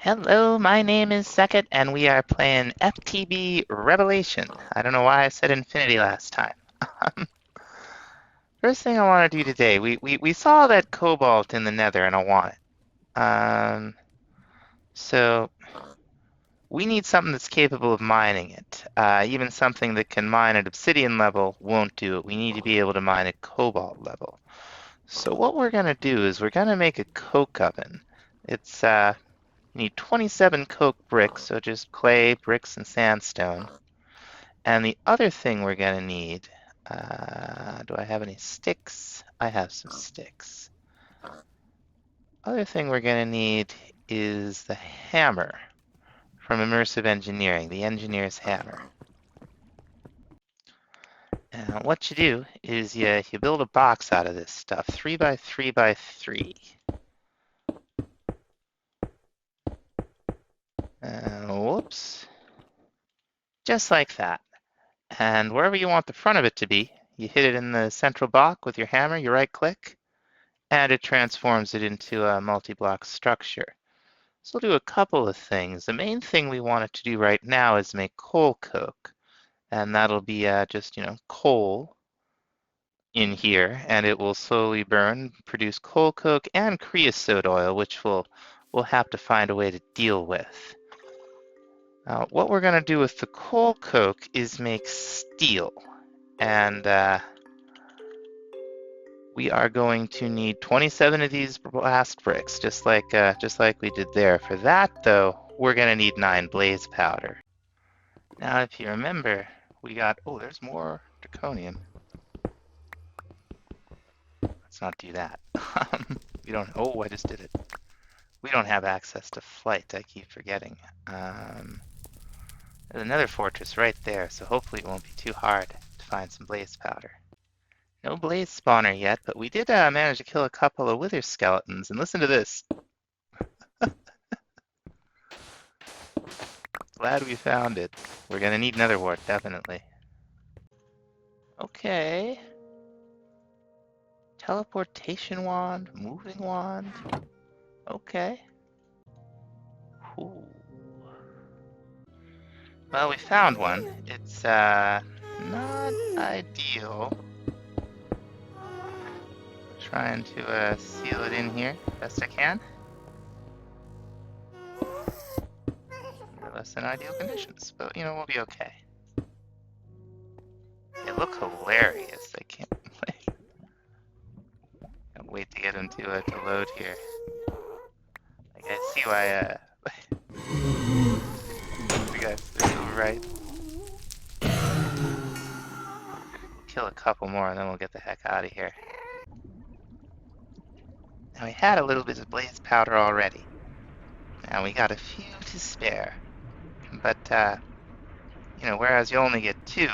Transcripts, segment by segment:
Hello, my name is Sekit, and we are playing FTB Revelation. I don't know why I said Infinity last time. First thing I want to do today, we saw that Cobalt in the Nether, and I want it. So we need something that's capable of mining it. Even something that can mine at Obsidian level won't do it. We need to be able to mine at Cobalt level. So what we're going to do is we're going to make a coke oven. It's You need 27 coke bricks, so just clay, bricks, and sandstone. And the other thing we're going to need, do I have any sticks? I have some sticks. Other thing we're going to need is the hammer from Immersive Engineering, the engineer's hammer. And what you do is you build a box out of this stuff, 3 by 3 by 3. Whoops. Just like that. And wherever you want the front of it to be, you hit it in the central block with your hammer, you right click, and it transforms it into a multi-block structure. So we'll do a couple of things. The main thing we want it to do right now is make coal coke. And that'll be just, coal in here, and it will slowly burn, produce coal coke and creosote oil, which we'll have to find a way to deal with. What we're going to do with the coal coke is make steel. And we are going to need 27 of these blast bricks, just like we did there. For that, though, we're going to need 9 blaze powder. Now, if you remember, we got... Oh, there's more draconium. Let's not do that. We don't... Oh, I just did it. We don't have access to flight. I keep forgetting. There's another fortress right there, so hopefully it won't be too hard to find some blaze powder. No blaze spawner yet, but we did manage to kill a couple of wither skeletons. And listen to this. Glad we found it. We're gonna need another wart, definitely. Okay. Teleportation wand, moving wand. Okay. Ooh. Well, we found one. It's not ideal. Trying to seal it in here best I can. Less than ideal conditions, but we'll be okay. They look hilarious. I can't wait to get them to load here. Like, I see why the guys right. Kill a couple more and then we'll get the heck out of here. Now we had a little bit of blaze powder already. Now we got a few to spare. But whereas you only get 2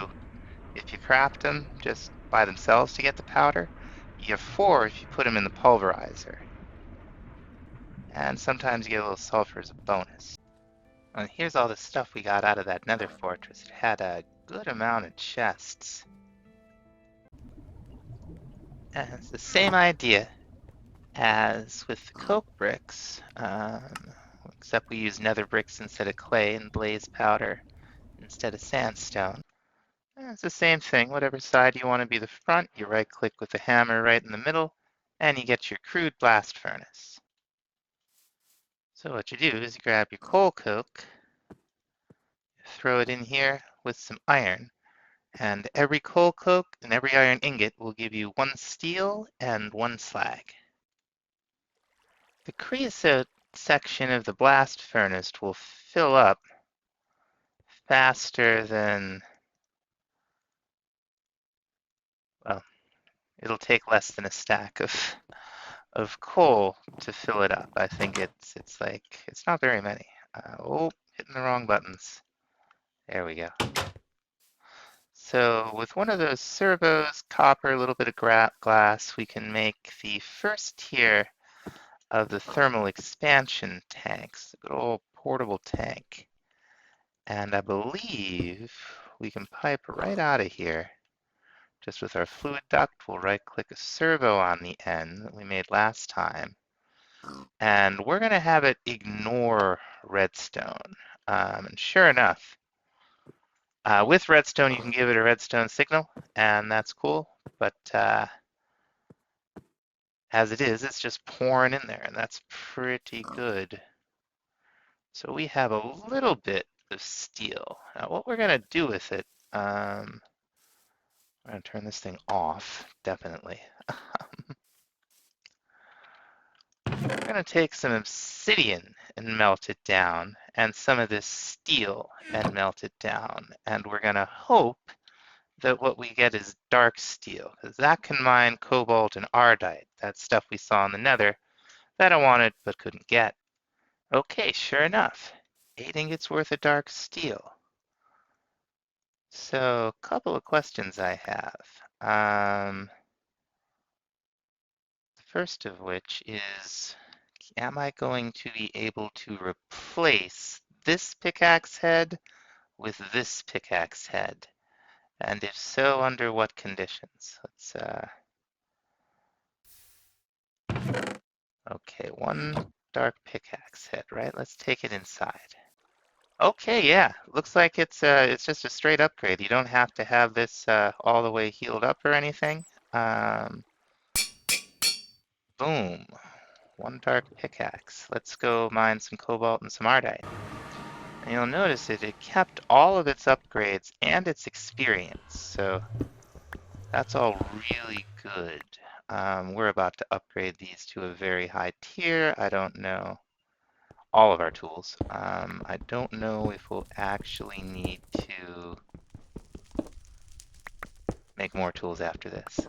if you craft them just by themselves to get the powder, you get 4 if you put them in the pulverizer. And sometimes you get a little sulfur as a bonus. And here's all the stuff we got out of that nether fortress. It had a good amount of chests. And it's the same idea as with the coke bricks, except we use nether bricks instead of clay and blaze powder instead of sandstone. And it's the same thing. Whatever side you want to be the front, you right click with the hammer right in the middle, and you get your crude blast furnace. So what you do is you grab your coal coke, throw it in here with some iron, and every coal coke and every iron ingot will give you 1 steel and 1 slag. The creosote section of the blast furnace will fill up faster than, well, it'll take less than a stack of coal to fill it up. I think it's not very many. Hitting the wrong buttons. There we go. So with one of those servos, copper, a little bit of glass, we can make the first tier of the thermal expansion tanks, a good old portable tank. And I believe we can pipe right out of here. Just with our fluid duct, we'll right-click a servo on the end that we made last time. And we're going to have it ignore redstone. And sure enough, with redstone, you can give it a redstone signal, and that's cool. But as it is, it's just pouring in there, and that's pretty good. So we have a little bit of steel. Now, what we're going to do with it, we're going to turn this thing off, definitely. We're going to take some obsidian and melt it down, and some of this steel and melt it down. And we're going to hope that what we get is dark steel, because that can mine cobalt and ardite. That's stuff we saw in the nether that I wanted but couldn't get. Okay, sure enough, 8 ingots worth of dark steel. So, a couple of questions I have. The first of which is, am I going to be able to replace this pickaxe head with this pickaxe head? And if so, under what conditions? Okay, one dark pickaxe head, right? Let's take it inside. Okay, yeah, looks like it's just a straight upgrade. You don't have to have this all the way healed up or anything. Boom, one dark pickaxe. Let's go mine some cobalt and some ardite. And you'll notice that it kept all of its upgrades and its experience, so that's all really good. We're about to upgrade these to a very high tier. I don't know. All of our tools. I don't know if we'll actually need to make more tools after this.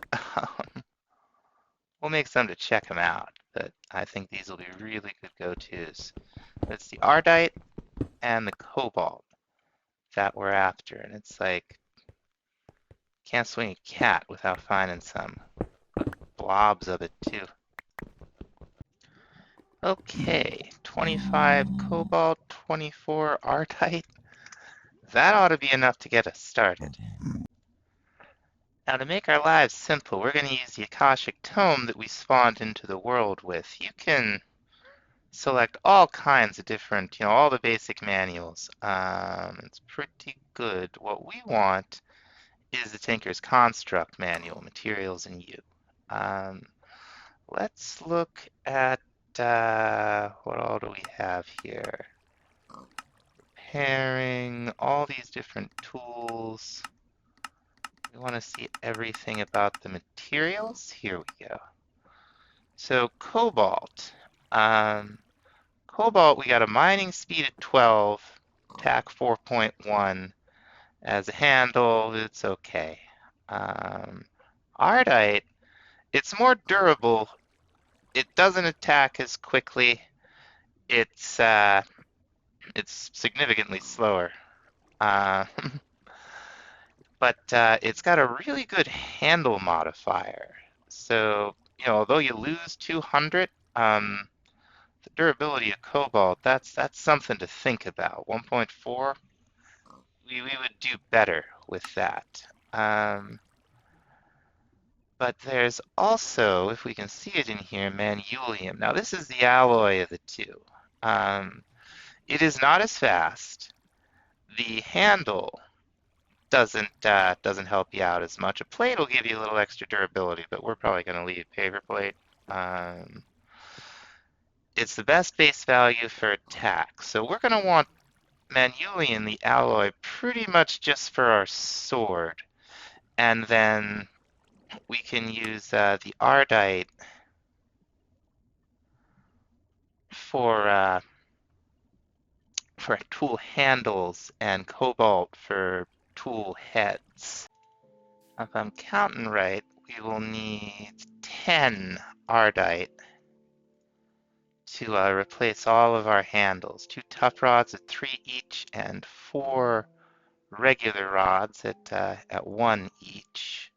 We'll make some to check them out, but I think these will be really good go-tos. It's the ardite and the cobalt that we're after, and it's like, can't swing a cat without finding some blobs of it too. Okay, 25 cobalt, 24 ardite. That ought to be enough to get us started. Now, to make our lives simple, we're going to use the Akashic Tome that we spawned into the world with. You can select all kinds of different, all the basic manuals. It's pretty good. What we want is the Tinker's Construct Manual, Materials and You. Let's look at, what all do we have here? Repairing, all these different tools. We want to see everything about the materials. Here we go. So cobalt. Cobalt, we got a mining speed at 12, attack 4.1. As a handle, it's okay. Ardite, it's more durable. It doesn't attack as quickly. It's significantly slower. But it's got a really good handle modifier. So, although you lose 200, the durability of cobalt, that's something to think about. 1.4, we would do better with that. But there's also, if we can see it in here, manulium. Now this is the alloy of the two. It is not as fast. The handle doesn't help you out as much. A plate will give you a little extra durability, but we're probably going to leave paper plate. It's the best base value for attack, so we're going to want manulium, the alloy, pretty much just for our sword, and then we can use the ardite for tool handles and cobalt for tool heads. If I'm counting right, we will need 10 ardite to replace all of our handles. 2 tough rods at 3 each, and 4 regular rods at 1 each.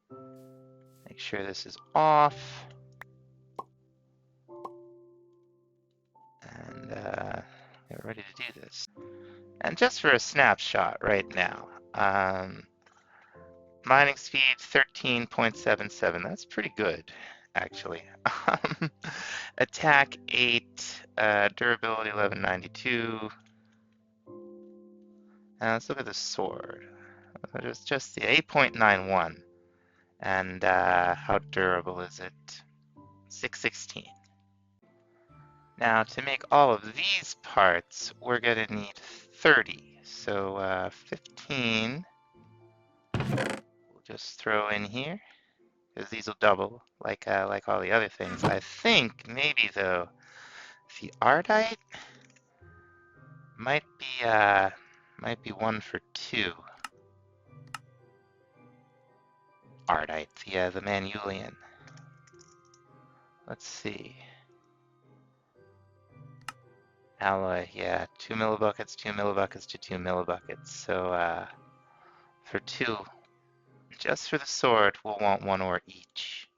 Make sure this is off. And get ready to do this. And just for a snapshot right now, mining speed 13.77. That's pretty good, actually. Attack 8, durability 1192, Let's look at the sword. Just the 8.91. And how durable is it? 616. Now, to make all of these parts, we're going to need 30. So 15 we'll just throw in here, because these will double like all the other things. I think maybe though the Ardite might be 1 for 2. Ardite, the Manulian. Let's see. Alloy, yeah, 2 millibuckets, 2 millibuckets to 2 millibuckets. So for 2, just for the sword, we'll want 1 ore each.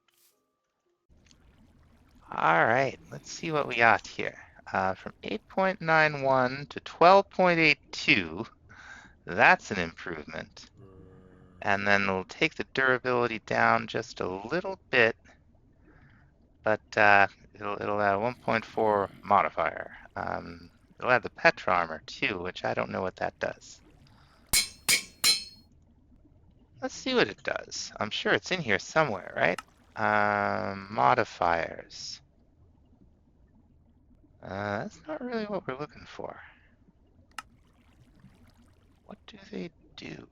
All right, let's see what we got here. From 8.91 to 12.82, that's an improvement. And then we'll take the durability down just a little bit, but it'll add a 1.4 modifier. It'll add the Petra armor too, which I don't know what that does. Let's see what it does. I'm sure it's in here somewhere, right? Modifiers. That's not really what we're looking for. What do they do?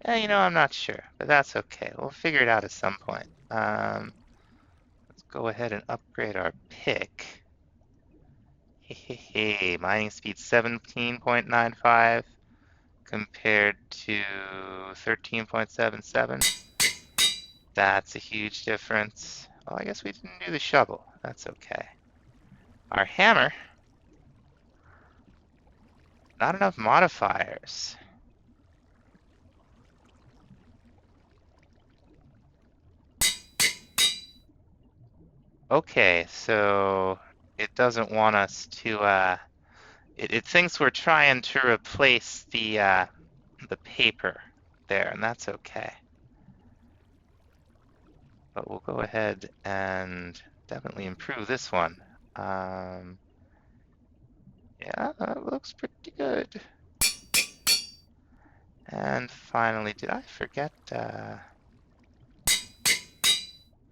Yeah, I'm not sure, but that's okay. We'll figure it out at some point. Let's go ahead and upgrade our pick. Hey, mining speed 17.95 compared to 13.77. That's a huge difference. Oh, I guess we didn't do the shovel. That's okay. Our hammer, not enough modifiers. Okay, so it doesn't want us to, it thinks we're trying to replace the paper there, and that's okay. But we'll go ahead and definitely improve this one. Yeah, that looks pretty good. And finally, did I forget?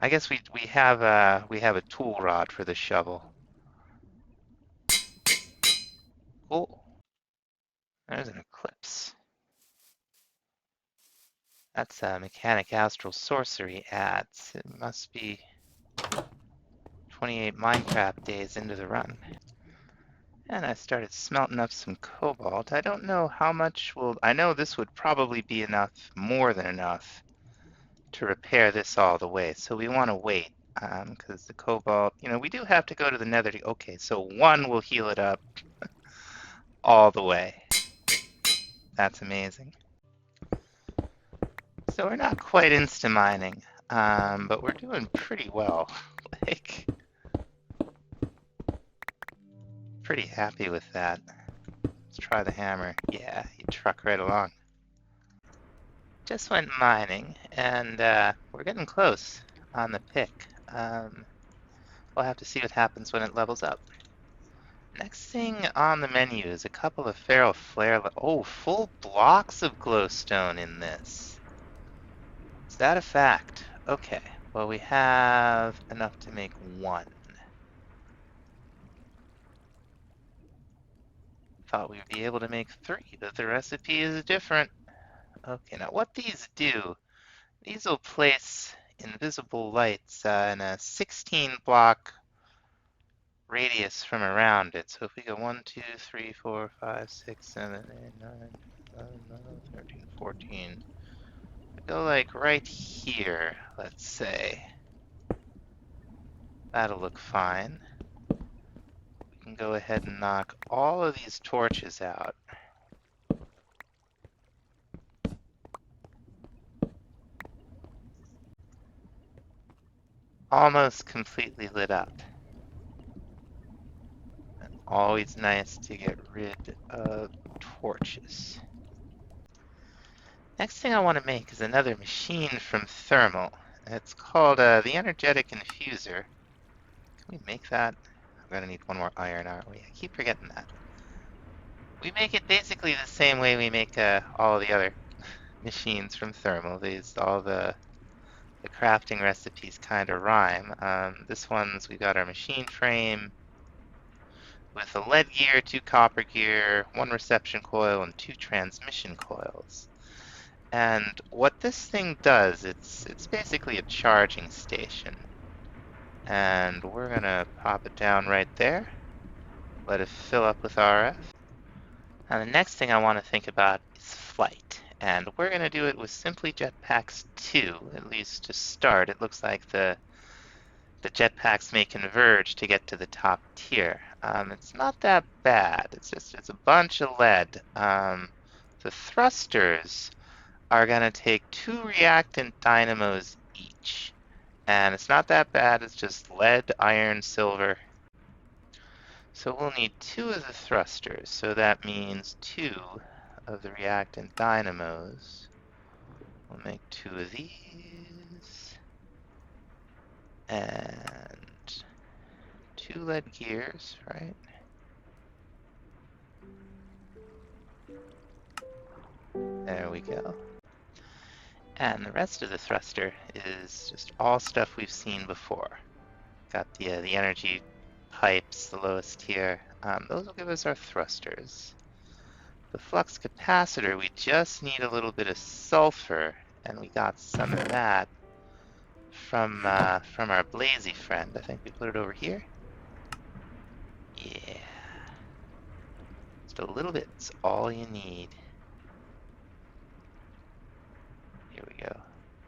I guess we have a tool rod for the shovel. Cool. There's an eclipse. That's Mechanic Astral Sorcery ads. It must be 28 Minecraft days into the run. And I started smelting up some cobalt. I don't know how much I know this would probably be enough, more than enough, to repair this all the way. So we want to wait, because the cobalt, we do have to go to the nether. Okay, so 1 will heal it up all the way. That's amazing. So we're not quite insta-mining, but we're doing pretty well. Like, pretty happy with that. Let's try the hammer. Yeah, you truck right along. Just went mining, and we're getting close on the pick. We'll have to see what happens when it levels up. Next thing on the menu is a couple of feral flare. Oh, full blocks of glowstone in this. Is that a fact? Okay, well we have enough to make 1. Thought we'd be able to make 3, but the recipe is different. Okay, now what these do, these will place invisible lights in a 16 block radius from around it. So if we go 1, 2, 3, 4, 5, 6, 7, 8, 9, 11, 12, 13, 14. We go like right here, let's say. That'll look fine. We can go ahead and knock all of these torches out. Almost completely lit up. And always nice to get rid of torches. Next thing I want to make is another machine from thermal. It's called the Energetic Infuser. Can we make that? I'm gonna need 1 more iron, aren't we? I keep forgetting that. We make it basically the same way we make all the other machines from thermal. All the crafting recipes kind of rhyme. This one's, we got our machine frame with a lead gear, 2 copper gear, 1 reception coil, and 2 transmission coils. And what this thing does, it's basically a charging station. And we're gonna pop it down right there, let it fill up with RF. Now the next thing I want to think about is flight. And we're gonna do it with simply Jetpacks 2, at least to start. It looks like the jetpacks may converge to get to the top tier. It's not that bad. It's a bunch of lead. The thrusters are gonna take 2 reactant dynamos each, and it's not that bad. It's just lead, iron, silver. So we'll need 2 of the thrusters. So that means 2 of the reactant dynamos. We'll make 2 of these. And 2 lead gears, right? There we go. And the rest of the thruster is just all stuff we've seen before. Got the energy pipes, the lowest tier. Those will give us our thrusters. The flux capacitor, we just need a little bit of sulfur, and we got some of that from our Blazy friend. I think we put it over here. Yeah. Just a little bit's all you need. Here we go.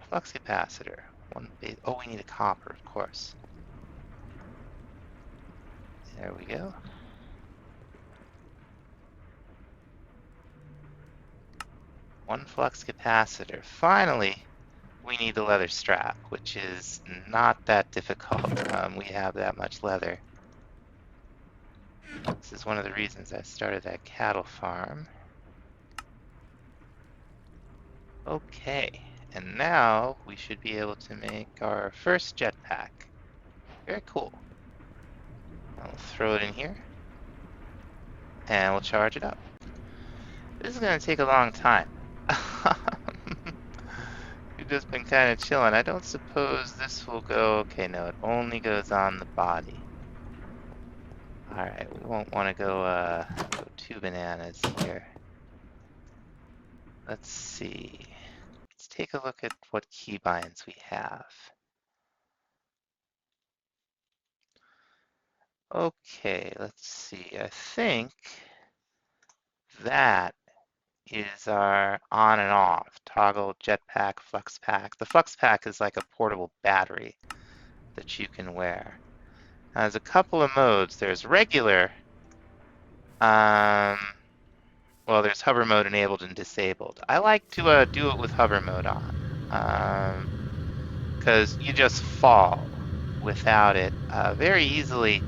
Flux capacitor. Oh, we need a copper, of course. There we go. One flux capacitor. Finally, we need the leather strap, which is not that difficult. We have that much leather. This is one of the reasons I started that cattle farm. Okay, and now we should be able to make our first jetpack. Very cool. I'll throw it in here, and we'll charge it up. This is going to take a long time. We've just been kind of chilling. I don't suppose this will go... Okay, no, it only goes on the body. Alright, we won't want to go 2 bananas here. Let's see. Let's take a look at what keybinds we have. Okay, let's see. I think that is our on and off. Toggle, jetpack, flux pack. The flux pack is like a portable battery that you can wear. Now, there's a couple of modes. There's regular. Well, there's hover mode enabled and disabled. I like to do it with hover mode on, because you just fall without it very easily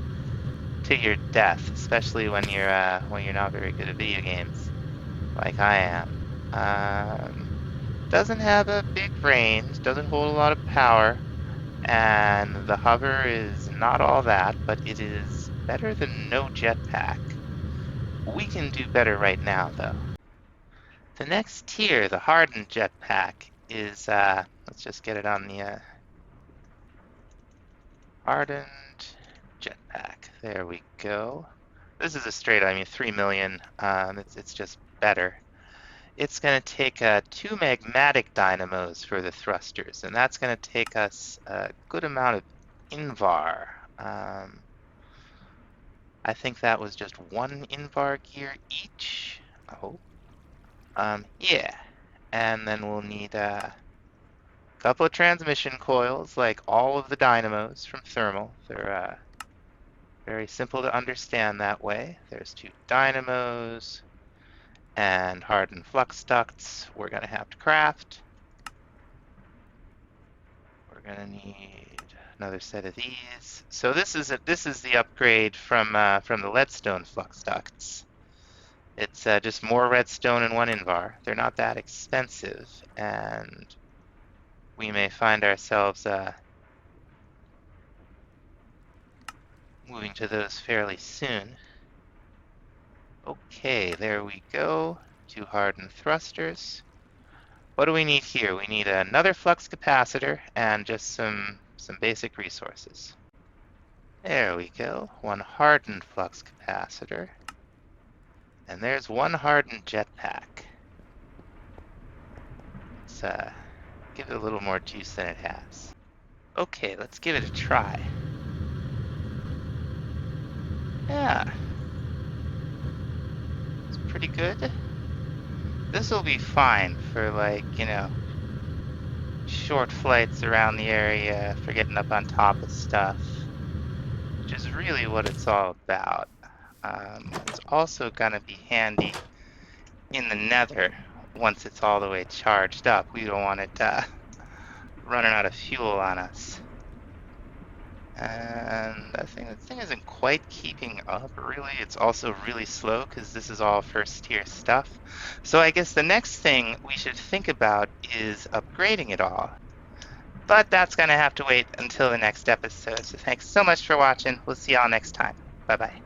to your death, especially when you're not very good at video games, like I am. Doesn't have a big range, doesn't hold a lot of power, and the hover is not all that, but it is better than no jetpack. We can do better right now, though. The next tier, the Hardened Jet Pack, is, let's just get it on the Hardened Jet Pack. There we go. This is a straight, 3 million. It's just better. It's going to take 2 magmatic dynamos for the thrusters, and that's going to take us a good amount of Invar. I think that was just 1 Invar gear each. Oh. Yeah. And then we'll need a couple of transmission coils, like all of the dynamos from thermal. They're very simple to understand that way. There's 2 dynamos and hardened flux ducts we're going to have to craft. We're going to need another set of these. So this is the upgrade from the leadstone flux ducts. It's just more redstone and 1 Invar. They're not that expensive, and we may find ourselves moving to those fairly soon. Okay. Okay, there we go. 2 hardened thrusters. What do we need here? We need another flux capacitor and just some basic resources. There we go. 1 hardened flux capacitor. And there's 1 hardened jetpack. Let's give it a little more juice than it has. Okay, let's give it a try. Yeah. It's pretty good. This will be fine for, like, you know, short flights around the area, for getting up on top of stuff, which is really what it's all about. It's also gonna be handy in the nether once it's all the way charged up. We don't want it running out of fuel on us. And I think the thing isn't quite keeping up, really. It's also really slow because this is all first tier stuff. So I guess the next thing we should think about is upgrading it all. But that's going to have to wait until the next episode. So thanks so much for watching. We'll see y'all next time. Bye-bye.